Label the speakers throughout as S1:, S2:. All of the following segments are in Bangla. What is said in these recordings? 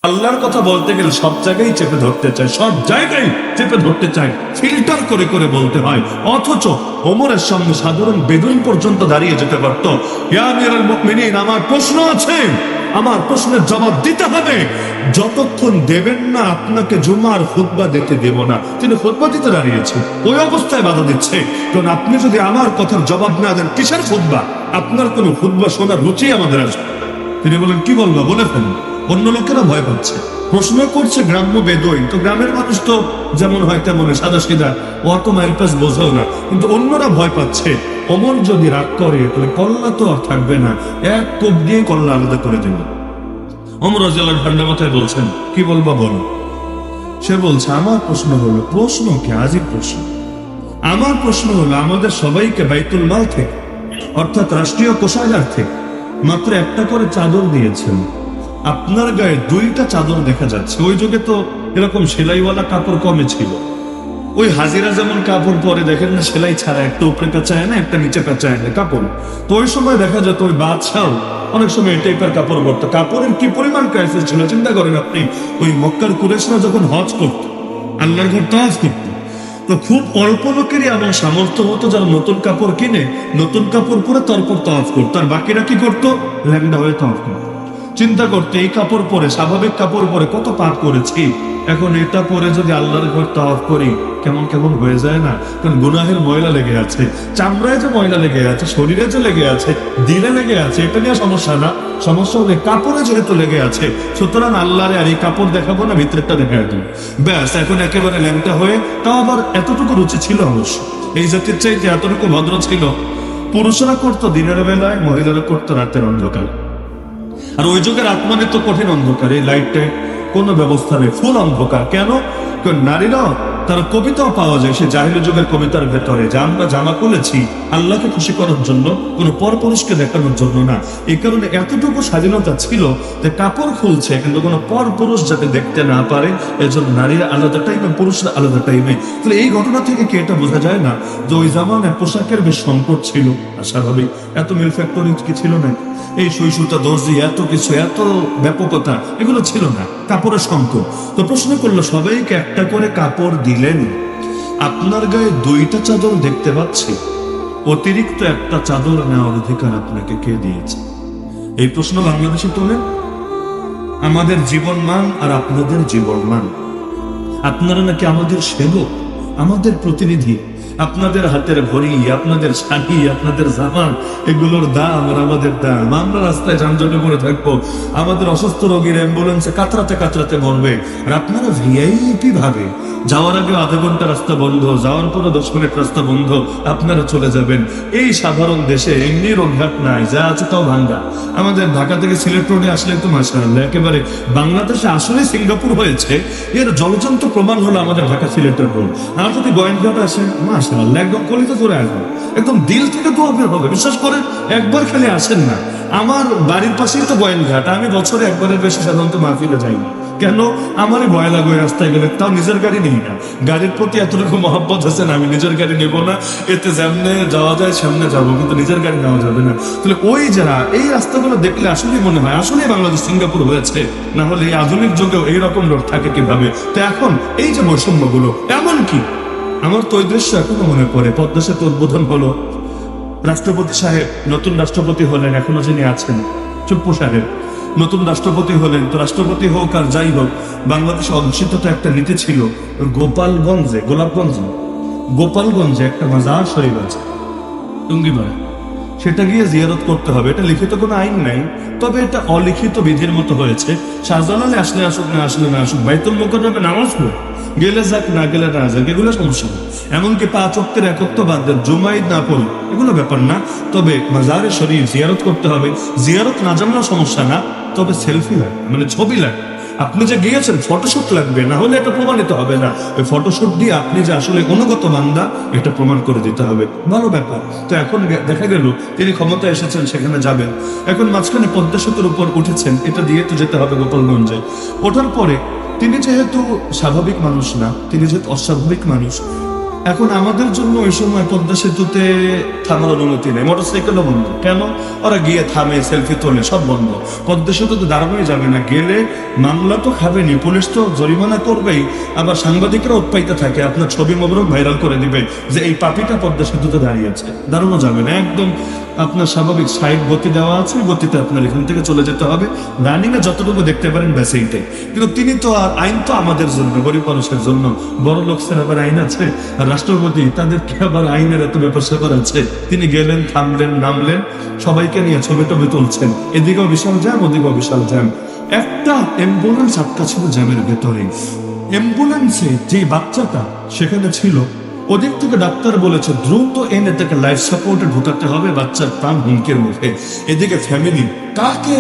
S1: আল্লাহর কথা বলতে গেলে সব জায়গায় চেপে ধরতে চায়, সব জায়গায় চেপে ধরতে চায়, ফিল্টার করে করে বলতে হয়। অথচ ওমরের সামনে সাধারণ বেদুইন পর্যন্ত দাঁড়িয়ে যেতে পারত। ইয়া আমিরুল মুমিনিন, আমার প্রশ্ন আছে, আমার প্রশ্নের জবাব দিতে হবে। যতক্ষণ দেবেন না আপনাকে জুমার খুতবা দিতে দেব না। তিনি খুতবা দিতে দাঁড়িয়েছে, ওই অবস্থায় বাধা দিচ্ছে। কারণ আপনি যদি আমার কথার জবাব না দেন, কিসের খুতবা? আপনার কোনো খুতবা শোনার রুচি আমাদের আসবে। তিনি বলেন, কি বলবো বলে ফেলুন। অন্য লোকেরা ভয় পাচ্ছে, প্রশ্ন করছে গ্রাম্য বেদুইন, তো গ্রামের মানুষ তো যেমন হয় তেমন সাদা সিধা, অত মাইল পাস বোঝাও না, কিন্তু অন্যরা ভয় পাচ্ছে। ওমর যদি রাগ করে তাহলে কল্লা তো আর থাকবে না, এক কোপ দিয়ে কল্লা আলাদা করে দেব। ওমর রাদিয়াল্লাহু আনহু ঠান্ডা মাথায় বলছেন, কি বলবা বলো। সে বলছে, আমার প্রশ্ন হলো, প্রশ্ন কি আজীব প্রশ্ন, আমার প্রশ্ন হলো আমাদের সবাইকে বাইতুল মাল থেকে অর্থাৎ রাষ্ট্রীয় কোষাগার থেকে মাত্র একটা করে চাদর দিয়েছেন, আপনার গায়ে দুইটা চাদর দেখা যাচ্ছে। ওই যুগে তো এরকম সেলাইওয়ালা কাপড় কমে ছিল। ওই হাজিরা যেমন কাপড় পরে দেখেন না, সেলাই ছাড়া একটা উপরে পেঁচায় না, একটা নিচে পেঁচায় না কাপড়। তো ওই সময় দেখা যেত ওই বাদশাহ অনেক সময় এই টাইপের কাপড় পরতো। কাপড়ের কি পরিমাণ ক্রাইসিস ছিল চিন্তা করেন আপনি। ওই মক্কার কুরাইশরা যখন হজ করতো, আল্লাহর ঘর তাওয়াফ করতো, তো খুব অল্প লোকেরই এমন সামর্থ্য হতো যারা নতুন কাপড় কিনে নতুন কাপড় পরে তারপর তাওয়াফ করতো, আর বাকিরা কি করতো? ল্যাংড়া হয়ে তাওয়াফ করতো। চিন্তা করতে, এই কাপড় পরে, স্বাভাবিক কাপড় পরে কত পাপ করেছি, এখন এটা পরে যদি আল্লাহর ঘর তাওয়াফ করি কেমন কেমন হয়ে যায় না? কারণ গুনাহের ময়লা লেগে আছে, চামড়ায় যে ময়লা লেগে আছে, শরীরে যে লেগে আছে, দিলে লেগে আছে, এটা নিয়ে সমস্যা না। সমস্যা হলে কাপড়ে যেহেতু লেগে আছে, সুতরাং আল্লাহরে আর এই কাপড় দেখাবো না, ভিতরেরটা দেখাই দিই ব্যাস। এখন একেবারে ল্যাংটা হয়ে, তাও আবার এতটুকু রুচি ছিল অবশ্য, এই জাতির চাইতে এতটুকু ভদ্র ছিল। পুরুষরা করতো দিনের বেলায়, মহিলারা করতো রাতের অন্ধকার। আর ওই যুগের রাত মানে তো কঠিন অন্ধকার, এই লাইটে কোনো ব্যবস্থা নেই, ফুল অন্ধকার। কেন? কারণ নারীরা, তার কবিতাও পাওয়া যায় সে জাহিলি যুগের কবিতার ভেতরে, যে আমরা জামা খুলেছি আল্লাহকে খুশি করার জন্য, কোনো পরপুরুষকে দেখানোর জন্য না। এই কারণে এতটুকু স্বাধীনতা ছিল যে কাপড় খুলছে কিন্তু কোনো পরপুরুষ যাতে দেখতে না পারে, এজন্য নারীরা আলাদা টাইমে, পুরুষরা আলাদা টাইমে। তাহলে এই ঘটনা থেকে কি এটা বোঝা যায় না যে ওই জামানায় পোশাকের বেশ সংকট ছিল? আর স্বাভাবিক, এত মিল ফ্যাক্টরি কি ছিল না, এই সুইসুতা দর্জি এত কিছু, এত ব্যাপকতা এগুলো ছিল না, কাপড়ের সংকট। তো প্রশ্ন করলো, সবাইকে একটা করে কাপড় দিলেন, আপনার গায়ে দুইটা চাদর দেখতে পাচ্ছি, অতিরিক্ত একটা চাদর নেওয়ার অধিকার আপনাকে কে দিয়েছে? এই প্রশ্ন বাংলাদেশে তোলেন। আমাদের জীবন মান আর আপনাদের জীবন মান, আপনারা নাকি আমাদের সেবক, আমাদের প্রতিনিধি, আপনাদের হাতের ঘড়ি, আপনাদের শাড়ি, আপনাদের জামা, এগুলোর দাম আর আমাদের দাম। আমরা রাস্তায় যানজটে পড়ে থাকবো, আমাদের অসুস্থ রোগীর অ্যাম্বুলেন্সে কাতরাতে কাতরাতে মরবে, আর আপনারা ভিআইপি ভাবে যাওয়ার আগে আধা ঘন্টা রাস্তা বন্ধ, যাওয়ার পরে 10 মিনিট রাস্তা বন্ধ, আপনারা চলে যাবেন। এই সাধারণ দেশে এমনি রোডঘাট নাই, যা আছে তাও ভাঙ্গা। আমাদের ঢাকা থেকে সিলেট রোডে আসলে তো মাশাআল্লাহ, একেবারে বাংলাদেশে আসলে সিঙ্গাপুর হয়েছে, এর জলজন্ত প্রমাণ হলো আমাদের ঢাকা সিলেটের রোড। আর যদি গোয়েন্দাঘাট আসে, মাশাআল্লাহ, একদম কলিতে ধরে আসবে, একদম দিল থেকে তো হবে। বিশ্বাস করেন, একবার খালি আসেন না, আমার বাড়ির পাশেই তো গোয়েন্দাঘাট, আমি বছরে একবারের বেশি সাধারণত মাহফিলে যাই না। কেন? আমারই ভয় লাগে রাস্তায় গেলে, তাও নিজের গাড়ি নেই না। গাড়ির প্রতি এতটুকু মহব্বত আছে না, আমি নিজের গাড়ি নেবো না, এতে যেমনে যাওয়া যায় সামনে যাবো, কিন্তু নিজের গাড়ি নেওয়া যাবে না। তাহলে ওই যারা এই রাস্তাগুলো দেখলে আসলে মনে হয় আসলে বাংলাদেশ সিঙ্গাপুর হয়েছে, না হলে এই আধুনিক যুগেও এইরকম রোড থাকে কিভাবে? তো এখন এই যে বৈষম্যগুলো, এমন কি আমার তো ওই দৃশ্য এখনো মনে পড়ে। পদ্মা সেতু উদ্বোধন হলো, রাষ্ট্রপতি সাহেব, নতুন রাষ্ট্রপতি হলেন, এখনো যিনি আছেন চুপ্পু সাহেব, নতুন রাষ্ট্রপতি হলেন। তো রাষ্ট্রপতি হোক আর যাই হোক, বাংলাদেশে অনিশ্চিত একটা নীতি ছিল। গোপালগঞ্জে একটা মাজার শরীফ আছে টুঙ্গিপাড়ায়, সেটা গিয়ে জিয়ারত করতে হবে। এটা লিখিত কোনো আইন নাই, তবে এটা অলিখিত বিধির মতো হয়েছে। শাহজালালে আসলে আসুক, না আসলে না আসুক, বাইতুল মুকাররমে নামাজ পড়ে গেলে যাক, না গেলে না যাক, এগুলো সমস্যা না। এমনকি 5 ওয়াক্তের একত্ব বাদ দেন, জুমাইদ না পড়ুন, এগুলো ব্যাপার না। তবে মাজারে শরীফ জিয়ারত করতে হবে। জিয়ারত না জানলেও সমস্যা না, তবে সেলফি লাগে, মানে ছবি লাগে। আপনি যে গিয়েছেন ফটোশুট লাগবে, না হলে এটা প্রমাণিত হবে না। ওই ফটোশুট দিয়ে আপনি যে আসলে অনুগত বান্দা এটা প্রমাণ করে দিতে হবে, ভালো ব্যাপার। তো এখন দেখা গেল তিনি ক্ষমতায় এসেছেন, সেখানে যাবেন। এখন মাঝখানে পদ্মা সেতুর উপর উঠেছেন, এটা দিয়ে তো যেতে হবে গোপালগঞ্জে। ওঠার পরে তিনি যেহেতু স্বাভাবিক মানুষ না, তিনি যেহেতু অস্বাভাবিক মানুষ, এখন আমাদের জন্য ওই সময় পদ্মা সেতুতে থামার অনুমতি নেই, মোটরসাইকেলও বন্ধ। কেন? ওরা গিয়ে থামে, সেলফি তোলে, সব বন্ধ। পদ্মা সেতুতে দাঁড়ানোই যাবে না, গেলে মামলা তো খাবেনি, পুলিশ তো জরিমানা করবেই, আবার সাংবাদিকরা উৎপাইতে থাকে, আপনার ছবি মোবারক ভাইরাল করে দিবে যে এই পাপিটা পদ্মা সেতুতে দাঁড়িয়েছে। দাঁড়ানো যাবে না, একদম আপনার স্বাভাবিক সাইড গতি দেওয়া আছে, গতিতে আপনার এখান থেকে চলে যেতে হবে। রানিংয়ে যতটুকু দেখতে পারেন ব্যাস এইটাই। কিন্তু তিনি তো আর, আইন তো আমাদের জন্য, গরিব মানুষের জন্য। বড় লোকদের আবার আইন আছে, আর রাষ্ট্রপতি তাদেরকে আবার আইনের এত ব্যাপার স্যাপার আছে। তিনি গেলেন, থামলেন, নামলেন, সবাইকে নিয়ে ছবি টবি তুলছেন। এদিকেও বিশাল জ্যাম, ওদিকেও বিশাল জ্যাম। একটা অ্যাম্বুলেন্স আটকা ছিল জ্যামের ভেতরে। অ্যাম্বুলেন্সে যে বাচ্চাটা সেখানে ছিল, ওদিক থেকে ডাক্তার বলেছে দ্রুত এনে তাকে লাইফ সাপোর্টে ঢোকাতে হবে, বাচ্চার প্রাণ হুমকির মুখে। এদিকে ফ্যামিলি কাকে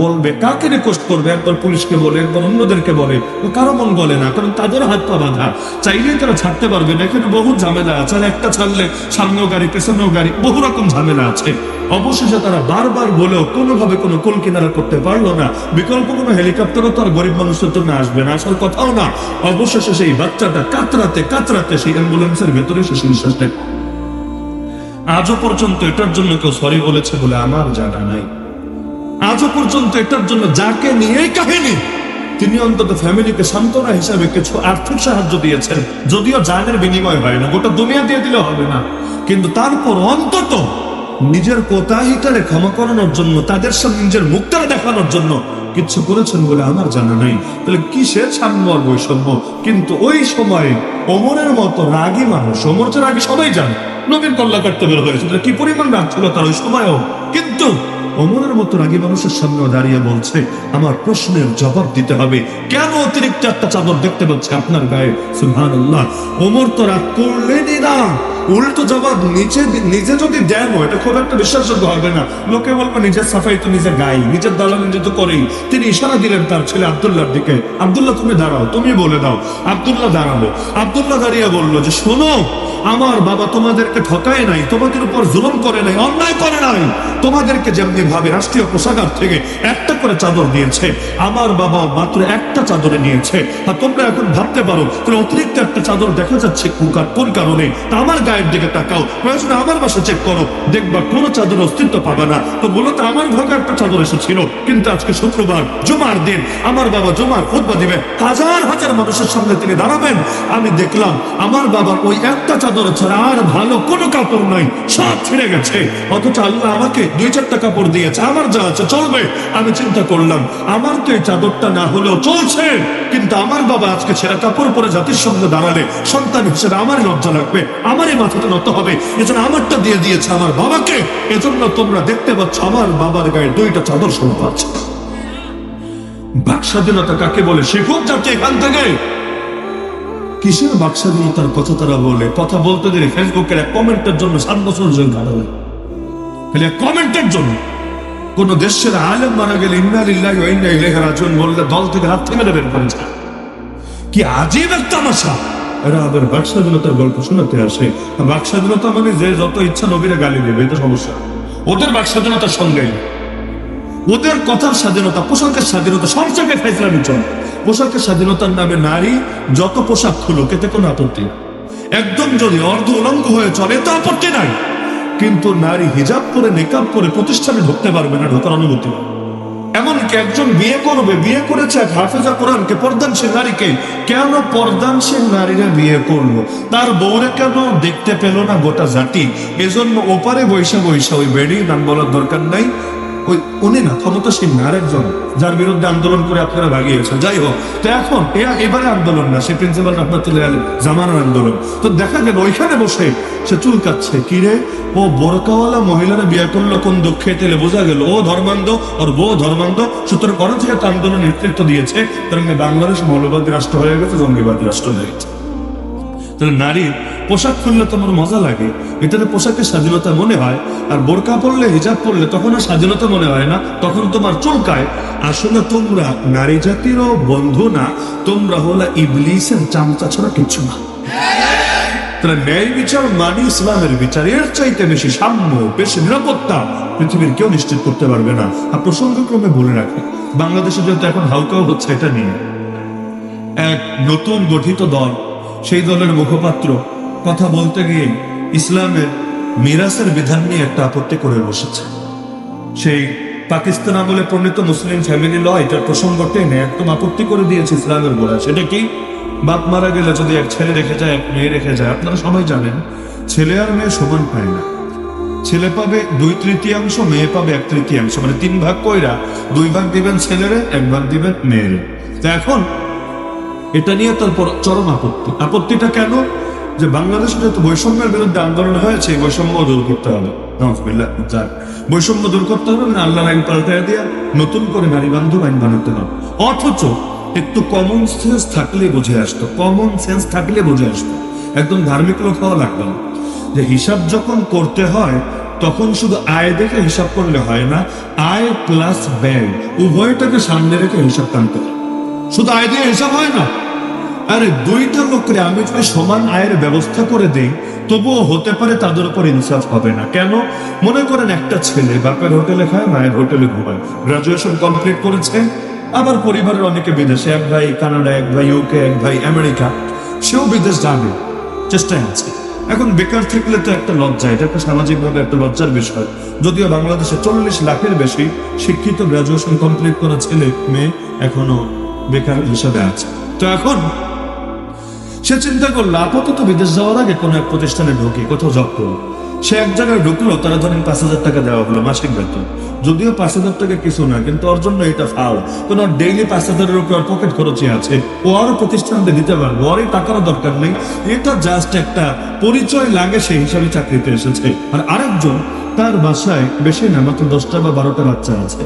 S1: বলবে, কাকে রিকোয়েস্ট করবে? একবার পুলিশকে বলে, একবার অন্যদেরকে বলে, কারো মন বলে না, কারণ তাদের হাত পা বাঁধা, চাইলেই তারা ছাড়তে পারবে না। এখানে বহু ঝামেলা আছে, আর একটা ছাড়লে সামনেও গাড়ি, পেছনেও গাড়ি, বহু রকম ঝামেলা আছে। অবশেষে তারা বারবার বলেও কোনোভাবে কোনো কুল কিনারা করতে পারলো না। বিকল্প কোনো হেলিকপ্টারও তো আর গরিব মানুষের জন্য আসবে না, আসার কথাও না। অবশেষে সেই বাচ্চাটা কাতরাতে কাতরাতে সেই অ্যাম্বুলেন্সের ভেতরে শেষ নিঃশ্বাস নেয়। আজও পর্যন্ত এটার জন্য কেউ সরি বলেছে বলে আমার জানা নাই। আজও পর্যন্ত এটার জন্য যাকে নিয়েই কাহিনী, তিনি অন্তত ফ্যামিলিকে সান্ত্বনা হিসাবে কিছু আর্থিক সাহায্য দিয়েছেন, যদিও জানের বিনিময় হয় না, গোটা দুনিয়া দিয়ে দিলে হবে না, কিন্তু তারপর অন্তত নিজের কোতাহিটারে ক্ষমা করানোর জন্য, তাদের সামনে নিজের মুখটারে দেখানোর জন্য কিছু করেছেন বলে আমার জানা নাই। তাহলে কিসের সাম্য আর বৈষম্য? কিন্তু ওই সময়ে ওমরের মতো রাগী মানুষ, ওমর যে রাগী সবাই জানে, নবীর কল্লা কাটতে বের হয়েছে, কি পরিমাণ রাগ ছিল তার ওই সময়ও। কিন্তু ওমরের মতো রাগী মানুষের সামনে দাঁড়িয়ে বলছে আমার প্রশ্নের জবাব দিতে হবে, কেন অতিরিক্ত একটা চাদর দেখতে পাচ্ছে আপনার গায়ে? সুবহানাল্লাহ। ওমর তো রাগ করলেনই না, উল্টো জবাব নিজে যদি দেন, এটা খুব একটা বিশ্বাসযোগ্য হবে না। লোকে বলবে নিজের সাফাই তো নিজে গাই, নিজের দালাল নিজে তো করেই। তিনি ইশারা দিলেন তার ছেলে আব্দুল্লাহর দিকে, আব্দুল্লাহ তুমি দাঁড়াও, তুমি বলে দাও। আব্দুল্লাহ দাঁড়ালো। আব্দুল্লাহ দাঁড়িয়ে বললো যে শোনো, আমার বাবা তোমাদেরকে ঠকায় নাই, তোমাদের উপর জুলুম করে নাই, অন্যায় করে নাই। তোমাদেরকে যেমনি ভাবে রাষ্ট্রীয় কোষাগার থেকে একটা করে চাদর দিয়েছে, আমার বাবা মাত্র একটা চাদরে নিয়েছে। আর তোমরা এখন ভাবতে পারো তাহলে অতিরিক্ত একটা চাদর দেখা যাচ্ছে কোন কারণে? তা আমার গায়ের দিকে তাকাও, প্রয়োজনে আমার বাসা চেক করো, দেখবা কোনো চাদর অস্তিত্ব পাবে না। তো মূলত আমার ভাগে একটা চাদর এসেছিল, কিন্তু আজকে শুক্রবার, জুমার দিন, আমার বাবা জুমার খুতবা দিবেন, হাজার হাজার মানুষের সামনে তিনি দাঁড়াবেন। আমি দেখলাম আমার বাবার ওই একটা চাদর ছাড়া আর ভালো কোনো কাপড় নাই, সব ছিঁড়ে গেছে। অথচ আল্লাহ আমাকে 2-4টা কাপড় দিয়েছে, আমার যা আছে চলবে। আমি চিন্তা করলাম আমার তো এই চাদরটা না হলেও চলছে, কিন্তু আমার বাবা আজকে ছেঁড়া কাপড় পরে জাতির সঙ্গে দাঁড়ালে সন্তান হিসেবে আমারই লজ্জা লাগবে, আমারই মাথাটা নত হবে। এজন্য আমারটা দিয়ে দিয়েছে আমার বাবাকে। এজন্য তোমরা দেখতে পাচ্ছ আমার বাবার গায়ে 2টা চাদর শোভা পাচ্ছে। বাক স্বাধীনতা কাকে বলে শিখুক যাচ্ছে এখান থেকে। কিসের বাক স্বাধীনতার কথা তারা বলে? কথা বলতে দিলে ফেসবুকের এক কমেন্টের জন্য 7 বছর জেল কাটাবে, খালি এক কমেন্টের জন্য। কোন দেশের আলেম মারা গেলে ইন্না লিল্লাহি ওয়া ইন্না ইলাইহি রাজিউন বললে দল থেকে হাত থেকে বের করে যায়। কি আজীব একটা তামাশা! এরা আবার বাক স্বাধীনতার গল্প শোনাতে আসে। বাক স্বাধীনতা মানে যে যত ইচ্ছা নবীরা গালি দেবে, এটা সমস্যা। ওদের বাক স্বাধীনতার সঙ্গে ওদের কথার স্বাধীনতা, পোশাকের স্বাধীনতা, সব জায়গায় ফাইজলামি চলে। পোশাকের স্বাধীনতার নামে নারী যত পোশাক খুলুক, এতে কোনো আপত্তি নাই। একদম যদি অর্ধ উলঙ্গ হয়ে চলে তো আপত্তি নাই, কিন্তু নারী হিজাব পরে, নেকাব পরে প্রতিষ্ঠানে ঢুকতে পারবে না, ঢোকার অনুমতি নেই। এমনকি একজন বিয়ে করবে, বিয়ে করেছে এক হাফেজা কোরআনকে, পর্দানশীল নারীকে। কেন পর্দানশীল নারীরা বিয়ে করলো? তার বউরে কেন দেখতে পেল না গোটা জাতি? এজন্য ওপারে বৈশা ওই বেড়ি, নাম বলার দরকার নাই, ওই উনি না ক্ষমতাসীন না, আরেকজন যার বিরুদ্ধে আন্দোলন করে আপনারা ভাগিয়েছেন। যাই হোক, তো এখন এবারে আন্দোলন না, সে প্রিন্সিপাল রহমাতুল্লাহ আলাইহি জামানার আন্দোলন। তো দেখা গেল ওইখানে বসে সে চুল কাটছে। কিরে, ও বোরকাওয়ালা মহিলারা বিয়ে করলো কোন দুঃখে? তেলে বোঝা গেল ও ধর্মান্ধ, ওর বউ ধর্মান্ধ। সুতরাং ওরা থেকে একটা আন্দোলন নেতৃত্ব দিয়েছে, তার মানে বাংলাদেশ মৌলবাদী রাষ্ট্র হয়ে গেছে, জঙ্গিবাদী রাষ্ট্র হয়ে গেছে। তাহলে নারীর পোশাক খুললে তোমার মজা লাগে, এটাতে পোশাকের স্বাধীনতা মনে হয়। আর বোরকা পরলে, হিজাব পরলে তখন আর স্বাধীনতা মনে হয় না, তখন তোমার চুলকায়। আসলে তোমরা নারী জাতিরও বন্ধু না, তোমরা হলো ইবলিসের চামচা ছাড়া কিছু না। তাহলে ন্যায় বিচার মানে ইসলামের বিচার। এর চাইতে বেশি সাম্য, বেশি নিরাপত্তা পৃথিবীর কেউ নিশ্চিত করতে পারবে না। আর প্রসঙ্গক্রমে বলে রাখি, বাংলাদেশে যেহেতু এখন হালকাও হচ্ছে এটা নিয়ে, এক নতুন গঠিত দল, সেই দলের মুখপাত্র কথা বলতে গিয়ে ইসলামের মিরাসের বিধান নিয়ে একটা আপত্তি করে বসেছে। সেই পাকিস্তান আমলে প্রণীত মুসলিম ফ্যামিলি ল এটার প্রসঙ্গ টেনে একদম আপত্তি করে দিয়েছে ইসলামের গোড়া। সেটা কি? বাপ মারা গেলে যদি এক ছেলে রেখে যায়, এক মেয়ে রেখে যায়, আপনারা সবাই জানেন ছেলে আর মেয়ে সমান পায় না। ছেলে পাবে 2/3, মেয়ে পাবে 1/3, মানে 3 ভাগ কইরা 2 ভাগ দিবেন ছেলেরে, 1 ভাগ দিবেন মেয়েরে। তো এখন এটা নিয়ে তারপর চরম আপত্তি। আপত্তিটা কেন? যে বাংলাদেশে যত বৈষম্যের বিরুদ্ধে আন্দোলন হয়েছে, এই বৈষম্য দূর করতে হবে। বৈষম্য দূর করতে হবে, মানে আল্লাহ আইন পাল্টায় দিয়ে নতুন করে নারী বান্ধব আইন বানাতে হবে। অথচ একটু কমন সেন্স থাকলে বুঝে আসতো, কমন সেন্স থাকলে বুঝে আসতো, একদম ধার্মিক লোক হওয়া লাগতো না। যে হিসাব যখন করতে হয় তখন শুধু আয় দেখে হিসাব করলে হয় না, আয় প্লাস ব্যয় উভয়টাকে সামনে রেখে হিসাব টানতে হয়। শুধু আয় দিয়ে হিসাব হয় না। আরে দুইটা লোকরে আমি যদি সমান আয়ের ব্যবস্থা করে দেই, তবুও হতে পারে তাদের উপর ইনসাফ হবে না। কেন? মনে করেন একটা ছেলে বাপের হোটেলে খায়, মায়ের হোটেলে ঘুমায়, গ্রাজুয়েশন কমপ্লিট করেছে, আবার পরিবারের অনেকে বিদেশে, এক ভাই কানাডা, এক ভাই ইউকে, এক ভাই আমেরিকা, সেও বিদেশ যাবে, চেষ্টায় আছে। এখন বেকার থাকলে তো একটা লজ্জা, এটা একটা সামাজিকভাবে একটা লজ্জার বিষয়। যদিও বাংলাদেশে 40 লাখের বেশি শিক্ষিত গ্রাজুয়েশন কমপ্লিট করা ছেলে মেয়ে এখনো বেকার হিসাবে আছে। তো এখন সে চিন্তা করলো আপাতত বিদেশ যাওয়ার আগে কোনো এক প্রতিষ্ঠানে ঢুকি, কোথাও জব করবো। সে এক জায়গায় ঢুকলো, তারা ধরেন 5,000 টাকা দেওয়া হলো মাসিক বেতন। যদিও 5,000 টাকা কিছু না, কিন্তু ওর জন্য এটা ফাও। কারণ ওর ডেইলি 5,000-এর উপর পকেট খরচই আছে, ও আরো প্রতিষ্ঠানকে দিতে পারবো, ওর এই টাকারও দরকার নেই। এটা জাস্ট একটা পরিচয় লাগে, সেই হিসাবে চাকরিতে এসেছে। আর আরেকজন, তার বাসায় বেশি না, মাত্র 10টা বা 12টা বাচ্চা আছে।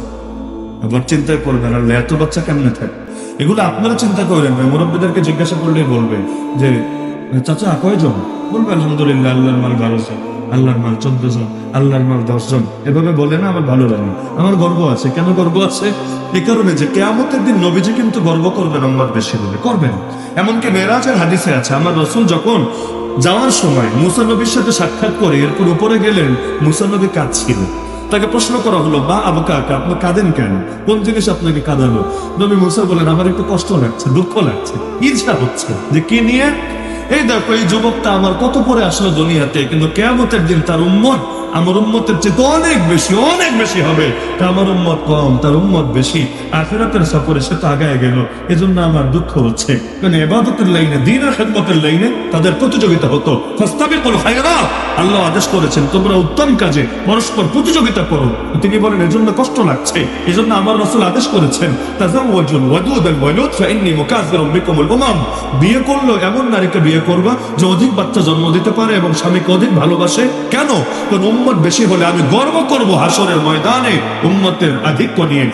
S1: আবার চিন্তায় করবেন আর এত বাচ্চা কেমনে থাকে? এগুলো আপনারা চিন্তা করেন, মুরব্বীদেরকে জিজ্ঞাসা করলেই বলবে যে চাচা কয়জন? বলবে আলহামদুলিল্লাহ, আল্লাহর মাল 12 জন, আল্লাহর মাল 14 জন, আল্লাহর মাল 10 জন। এভাবে বলে না, আমার ভালো লাগে, আমার গর্ব আছে। কেন গর্ব আছে? এই কারণে যে কিয়ামতের দিন নবীজি কিন্তু গর্ব করবেন উম্মত বেশি বলে, করবেন। এমনকি মেরাজের হাদিসে আছে, আমার রাসূল যখন যাওয়ার সময় মুসা নবীর সাথে সাক্ষাৎ করে এরপর উপরে গেলেন, মুসা নবী কাঁদছিলেন। তাকে প্রশ্ন করা হলো, বা আবু কাকা আপনি কাঁদেন কেন? কোন জিনিস আপনাকে কাঁদালো? নবী মুসা বলেন, আমার একটু কষ্ট লাগছে, দুঃখ লাগছে, ঈর্ষা হচ্ছে। যে কি নিয়ে? এই দেখো, এই যুবকটা আমার কত পরে আসলো দুনিয়াতে, কিন্তু কিয়ামতের দিন তার উম্মত আমার উম্মতের চেয়ে অনেক বেশি, অনেক বেশি হবে। তা আমার উম্মত কম, তার উম্মত বেশি। আখিরাতের সফরে সে তো আগায় গেল, এজন্য আমার দুঃখ হচ্ছে। কারণ ইবাদতের লাইনে, দ্বীনের খেদমতের লাইনে তাদের প্রতিযোগিতা হতো। ফাস্তাবিকুল খায়রাত, আল্লাহ আদেশ করেছেন তোমরা উত্তম কাজে পরস্পর প্রতিযোগিতা করো। তিনি বলেন এজন্য কষ্ট লাগছে, এজন্য আমার রাসূল আদেশ করেছেন তাযাওয়াজুল ওয়াদুদাল ওয়ালুদ ফাইন্নী মুকাসসিরুম বিকুমুল উমাম। বিয়ে করলো এমন নারীকে বিয়ে করবা যে অধিক বাচ্চা জন্ম দিতে পারে এবং স্বামীকে অধিক ভালোবাসে। কেন? কারণ উম্মত বেশি হলে আমি গর্ব করব হাসরের ময়দানে উম্মতের আধিক্য নিয়ে।